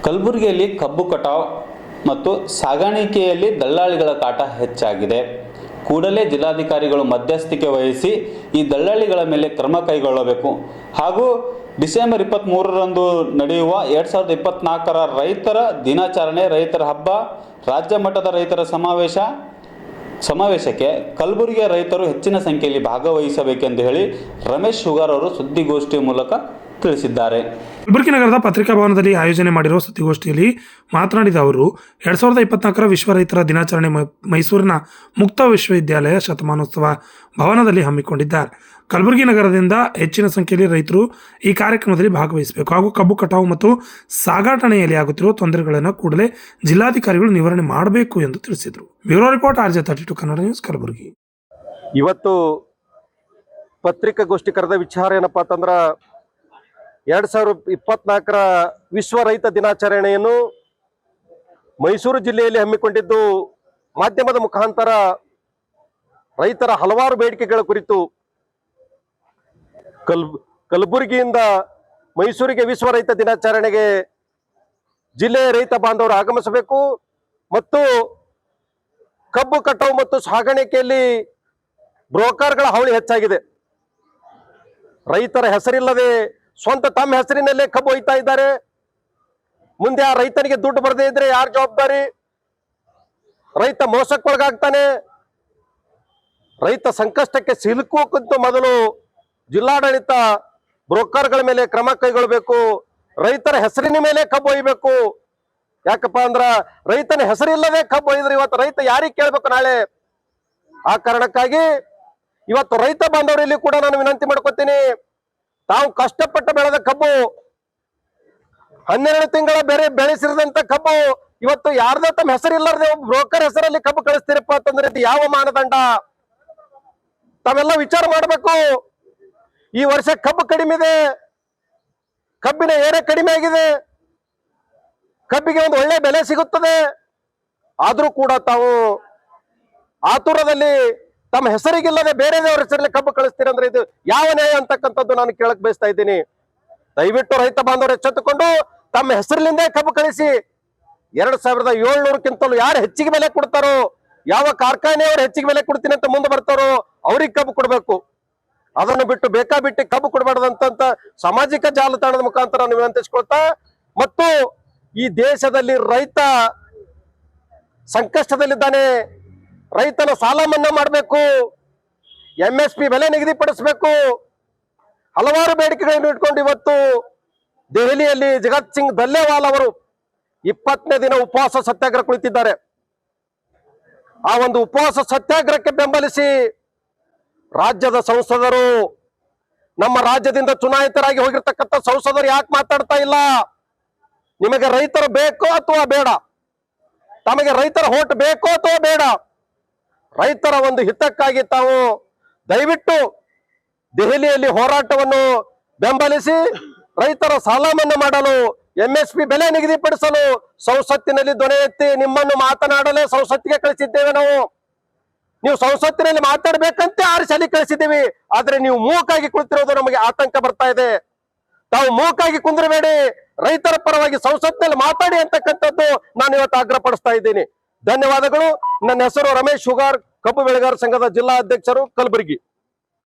ಕಲಬುರಗಿಯಲ್ಲಿ ಕಬ್ಬು ಕಟಾವ್ ಮತ್ತು ಸಾಗಾಣಿಕೆಯಲ್ಲಿ ದಲ್ಲಾಳಿಗಳ ಕಾಟ ಹೆಚ್ಚಾಗಿದೆ. ಕೂಡಲೇ ಜಿಲ್ಲಾಧಿಕಾರಿಗಳು ಮಧ್ಯಸ್ಥಿಕೆ ವಹಿಸಿ ಈ ದಲ್ಲಾಳಿಗಳ ಮೇಲೆ ಕ್ರಮ ಕೈಗೊಳ್ಳಬೇಕು ಹಾಗೂ ಡಿಸೆಂಬರ್ 23ರಂದು ನಡೆಯುವ 2024ರ ರೈತರ ದಿನಾಚರಣೆ, ರೈತರ ಹಬ್ಬ, ರಾಜ್ಯ ಮಟ್ಟದ ರೈತರ ಸಮಾವೇಶಕ್ಕೆ ಕಲಬುರಗಿಯ ರೈತರು ಹೆಚ್ಚಿನ ಸಂಖ್ಯೆಯಲ್ಲಿ ಭಾಗವಹಿಸಬೇಕೆಂದು ಹೇಳಿ ರಮೇಶ್ ಶುಗಾರ್ ಅವರು ಸುದ್ದಿಗೋಷ್ಠಿ ಮೂಲಕ ತಿಳಿಸಿದ್ದಾರೆ. ಕಲಬುರಗಿ ನಗರದ ಪತ್ರಿಕಾ ಭವನದಲ್ಲಿ ಆಯೋಜನೆ ಮಾಡಿರುವ ಸುದ್ದಿಗೋಷ್ಠಿಯಲ್ಲಿ ಮಾತನಾಡಿದ ಅವರು 2024ರ ವಿಶ್ವ ರೈತರ ದಿನಾಚರಣೆ ಮೈಸೂರಿನ ಮುಕ್ತ ವಿಶ್ವವಿದ್ಯಾಲಯ ಶತಮಾನೋತ್ಸವ ಭವನದಲ್ಲಿ ಹಮ್ಮಿಕೊಂಡಿದ್ದಾರೆ. ಕಲಬುರಗಿ ನಗರದಿಂದ ಹೆಚ್ಚಿನ ಸಂಖ್ಯೆಯಲ್ಲಿ ರೈತರು ಈ ಕಾರ್ಯಕ್ರಮದಲ್ಲಿ ಭಾಗವಹಿಸಬೇಕು ಹಾಗೂ ಕಬ್ಬು ಕಟಾವು ಮತ್ತು ಸಾಗಾಟನೆಯಲ್ಲಿ ಆಗುತ್ತಿರುವ ತೊಂದರೆಗಳನ್ನು ಕೂಡಲೇ ಜಿಲ್ಲಾಧಿಕಾರಿಗಳು ನಿವಾರಣೆ ಮಾಡಬೇಕು ಎಂದು ತಿಳಿಸಿದರು. Bureau report RJ32 Kannada news, Kalaburagi. ಇವತ್ತು ಪತ್ರಿಕಾಗೋಷ್ಠಿ ಕರೆದ ವಿಚಾರ ಏನಪ್ಪಾ ಅಂತಂದ್ರ 2024ರ ವಿಶ್ವ ರೈತ ದಿನಾಚರಣೆಯನ್ನು ಮೈಸೂರು ಜಿಲ್ಲೆಯಲ್ಲಿ ಹಮ್ಮಿಕೊಂಡಿದ್ದು ಮಾಧ್ಯಮದ ಮುಖಾಂತರ ರೈತರ ಹಲವಾರು ಬೇಡಿಕೆಗಳ ಕುರಿತು ಕಲಬುರಗಿಯಿಂದ ಮೈಸೂರಿಗೆ ವಿಶ್ವ ರೈತ ದಿನಾಚರಣೆಗೆ ಜಿಲ್ಲೆಯ ರೈತ ಬಾಂಧವರು ಆಗಮಿಸಬೇಕು ಮತ್ತು ಕಬ್ಬು ಕಟಾವು ಮತ್ತು ಸಾಗಾಣಿಕೆಯಲ್ಲಿ ಬ್ರೋಕರ್ಗಳ ಹಾವಳಿ ಹೆಚ್ಚಾಗಿದೆ. ರೈತರ ಹೆಸರಿಲ್ಲದೆ ಸ್ವಂತ ತಮ್ಮ ಹೆಸರಿನಲ್ಲೇ ಕಬ್ಬು ಒಯ್ತಾ ಇದ್ದಾರೆ. ಮುಂದೆ ಆ ರೈತನಿಗೆ ದುಡ್ಡು ಬರದೇ ಇದ್ರೆ ಯಾರು ಜವಾಬ್ದಾರಿ? ರೈತ ಮೋಸಕ್ಕೊಳಗಾಗ್ತಾನೆ. ರೈತ ಸಂಕಷ್ಟಕ್ಕೆ ಸಿಲುಕೋಕ್ಕಿಂತ ಮೊದಲು ಜಿಲ್ಲಾಡಳಿತ ಬ್ರೋಕರ್ಗಳ ಮೇಲೆ ಕ್ರಮ ಕೈಗೊಳ್ಳಬೇಕು. ರೈತರ ಹೆಸರಿನ ಮೇಲೆ ಕಬ್ಬು ಒಯ್ಯಬೇಕು. ಯಾಕಪ್ಪ ಅಂದ್ರ ರೈತನ ಹೆಸರಿಲ್ಲದೆ ಕಬ್ಬು ಒಯ್ದ್ರೆ ಇವತ್ತು ರೈತ ಯಾರಿಗೆ ಕೇಳ್ಬೇಕು ನಾಳೆ? ಆ ಕಾರಣಕ್ಕಾಗಿ ಇವತ್ತು ರೈತ ಬಾಂಧವರಲ್ಲಿ ಕೂಡ ನಾನು ವಿನಂತಿ ಮಾಡ್ಕೊತೀನಿ, ತಾವು ಕಷ್ಟಪಟ್ಟು ಬೆಳೆದ ಕಬ್ಬು 12 ತಿಂಗಳ ಬೆಳೆಸಿರದಂತ ಕಬ್ಬು ಇವತ್ತು ಯಾರ್ದ ತಮ್ಮ ಹೆಸರಿಲ್ಲದೆ ಬ್ರೋಕರ್ ಹೆಸರಲ್ಲಿ ಕಬ್ಬು ಕಳಿಸ್ತೀರಪ್ಪ ಅಂತಂದ್ರೆ ಇದು ಯಾವ ಮಾನದಂಡ? ತಾವೆಲ್ಲ ವಿಚಾರ ಮಾಡಬೇಕು. ಈ ವರ್ಷ ಕಬ್ಬು ಕಡಿಮೆ ಇದೆ, ಕಬ್ಬಿನ ಏರೆ ಕಡಿಮೆ ಆಗಿದೆ, ಕಬ್ಬಿಗೆ ಒಂದು ಒಳ್ಳೆ ಬೆಲೆ ಸಿಗುತ್ತದೆ. ಆದ್ರೂ ಕೂಡ ತಾವು ಆತುರದಲ್ಲಿ ತಮ್ಮ ಹೆಸರಿಗಿಲ್ಲದೆ ಬೇರೆದವರ ಹೆಸರಲ್ಲಿ ಕಬ್ಬು ಕಳಿಸ್ತೀರಂದ್ರೆ ಇದು ಯಾವ ನ್ಯಾಯ ಅಂತಕ್ಕಂಥದ್ದು ನಾನು ಕೇಳಕ್ ಬಯಸ್ತಾ ಇದ್ದೀನಿ. ದಯವಿಟ್ಟು ರೈತ ಬಾಂಧವರು ಎಚ್ಚೆತ್ತುಕೊಂಡು ತಮ್ಮ ಹೆಸರಿನಿಂದ ಕಬ್ಬು ಕಳಿಸಿ. 2700ಕ್ಕಿಂತಲೂ ಯಾರು ಹೆಚ್ಚಿಗೆ ಬೆಲೆ ಕೊಡ್ತಾರೋ, ಯಾವ ಕಾರ್ಖಾನೆಯವರು ಹೆಚ್ಚಿಗೆ ಬೆಲೆ ಕೊಡ್ತೀನಿ ಅಂತ ಮುಂದೆ ಬರ್ತಾರೋ ಅವ್ರಿಗೆ ಕಬ್ಬು ಕೊಡ್ಬೇಕು. ಅದನ್ನು ಬಿಟ್ಟು ಬೇಕಾಬಿಟ್ಟು ಕಬ್ಬು ಕೊಡಬಾರ್ದಂತ ಸಾಮಾಜಿಕ ಜಾಲತಾಣದ ಮುಖಾಂತರ ವಿನಂತಿಸ್ಕೊಳ್ತಾ, ಮತ್ತು ಈ ದೇಶದಲ್ಲಿ ರೈತ ಸಂಕಷ್ಟದಲ್ಲಿದ್ದಾನೆ. ರೈತನ ಸಾಲ ಮನ್ನಾ ಮಾಡಬೇಕು, MSP ಬೆಲೆ ನಿಗದಿಪಡಿಸಬೇಕು, ಹಲವಾರು ಬೇಡಿಕೆಗಳನ್ನು ಇಟ್ಕೊಂಡು ಇವತ್ತು ದೆಹಲಿಯಲ್ಲಿ ಜಗತ್ ಸಿಂಗ್ ದಲ್ಲೇವಾಲ್ ಅವರು 20ನೇ ದಿನ ಉಪವಾಸ ಸತ್ಯಾಗ್ರಹ ಕುಳಿತಿದ್ದಾರೆ. ಆ ಒಂದು ಉಪವಾಸ ಸತ್ಯಾಗ್ರಹಕ್ಕೆ ಬೆಂಬಲಿಸಿ ರಾಜ್ಯದ ಸಂಸದರು, ನಮ್ಮ ರಾಜ್ಯದಿಂದ ಚುನಾಯಿತರಾಗಿ ಹೋಗಿರ್ತಕ್ಕಂಥ ಸಂಸದರು ಯಾಕೆ ಮಾತಾಡ್ತಾ ಇಲ್ಲ? ನಿಮಗೆ ರೈತರು ಬೇಕೋ ಅಥವಾ ಬೇಡ? ತಮಗೆ ರೈತರ ಹೋಟ್ ಬೇಕೋ ಅಥವಾ ಬೇಡ? ರೈತರ ಒಂದು ಹಿತಕ್ಕಾಗಿ ತಾವು ದಯವಿಟ್ಟು ದೆಹಲಿಯಲ್ಲಿ ಹೋರಾಟವನ್ನು ಬೆಂಬಲಿಸಿ ರೈತರ ಸಾಲ ಮನ್ನಾ ಮಾಡಲು, MSP ಬೆಲೆ ನಿಗದಿಪಡಿಸಲು ಸಂಸತ್ತಿನಲ್ಲಿ ಧ್ವನಿ ಎತ್ತಿ ನಿಮ್ಮನ್ನು ಮಾತನಾಡಲೇ ಸಂಸತ್ತಿಗೆ ಕಳಿಸಿದ್ದೇವೆ. ನೀವು ಸಂಸತ್ತಿನಲ್ಲಿ ಮಾತಾಡ್ಬೇಕಂತೆ ಆರಿಸಿ ಅಲ್ಲಿ ಕಳಿಸಿದ್ದೀವಿ. ಆದ್ರೆ ನೀವು ಮೂಕಾಗಿ ಕುಳಿತಿರೋದು ನಮಗೆ ಆತಂಕ ಬರ್ತಾ ಇದೆ. ತಾವು ಮೂಕಾಗಿ ಕುಂದ್ರಬೇಡಿ, ರೈತರ ಪರವಾಗಿ ಸಂಸತ್ತಿನಲ್ಲಿ ಮಾತಾಡಿ ಅಂತಕ್ಕಂಥದ್ದು ನಾನು ಇವತ್ತು ಆಗ್ರಹ ಪಡಿಸ್ತಾ ಇದ್ದೀನಿ. ಧನ್ಯವಾದಗಳು. ನನ್ನ ಹೆಸರು ರಮೇಶ್ ಶುಗಾರ್, ಕಬ್ಬು ಬೆಳೆಗಾರ ಸಂಘದ ಜಿಲ್ಲಾ ಅಧ್ಯಕ್ಷರು, ಕಲಬುರಗಿ.